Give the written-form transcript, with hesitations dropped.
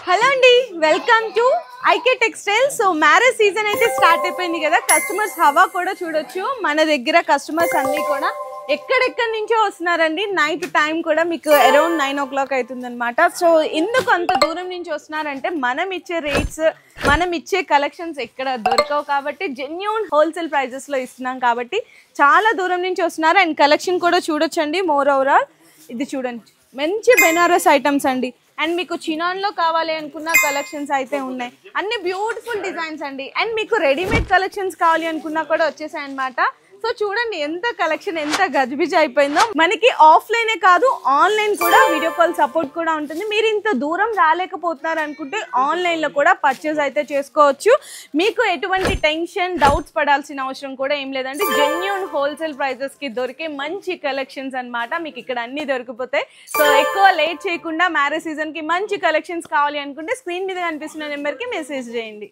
Hello అండి, welcome to IK textile. So marriage season అయితే start అయిపోయింది కదా, కస్టమర్స్ హవా కూడా చూడొచ్చు. మన దగ్గర కస్టమర్స్ అన్ని కూడా ఎక్కడెక్కడి నుంచో వస్తున్నారండి. నైట్ టైం కూడా మీకు అరౌండ్ 9 o'clock అవుతుందన్నమాట. సో ఎందుకు అంత దూరం నుంచి వస్తున్నారంటే మనం ఇచ్చే రేట్స్, మనం ఇచ్చే కలెక్షన్స్ ఎక్కడ దొరకవు కాబట్టి జెన్యూన్ హోల్సేల్ ప్రైజెస్లో ఇస్తున్నాం కాబట్టి చాలా దూరం నుంచి వస్తున్నారు. అండ్ కలెక్షన్ కూడా చూడొచ్చండి. మోర్ ఓవరాల్ ఇది చూడండి, మంచి బెనారస్ ఐటమ్స్ అండి. అండ్ మీకు చినాన్లో కావాలి అనుకున్న కలెక్షన్స్ అయితే ఉన్నాయి. అన్ని బ్యూటిఫుల్ డిజైన్స్ అండి. అండ్ మీకు రెడీమేడ్ కలెక్షన్స్ కావాలి అనుకున్నా కూడా వచ్చేసాయి అనమాట. సో చూడండి ఎంత కలెక్షన్, ఎంత గజిబిజి అయిపోయిందో. మనకి ఆఫ్లైనే కాదు, ఆన్లైన్ కూడా వీడియో కాల్ సపోర్ట్ కూడా ఉంటుంది. మీరు ఇంత దూరం రాలేకపోతున్నారు అనుకుంటే ఆన్లైన్లో కూడా పర్చేస్ అయితే చేసుకోవచ్చు. మీకు ఎటువంటి టెన్షన్, డౌట్స్ పడాల్సిన అవసరం కూడా ఏం లేదండి. జెన్యూన్ హోల్సేల్ ప్రైజెస్కి దొరికే మంచి కలెక్షన్స్ అనమాట. మీకు ఇక్కడ అన్ని దొరికిపోతాయి. సో ఎక్కువ లేట్ చేయకుండా మ్యారేజ్ సీజన్కి మంచి కలెక్షన్స్ కావాలి అనుకుంటే స్క్రీన్ మీద కనిపిస్తున్న నెంబర్కి మెసేజ్ చేయండి.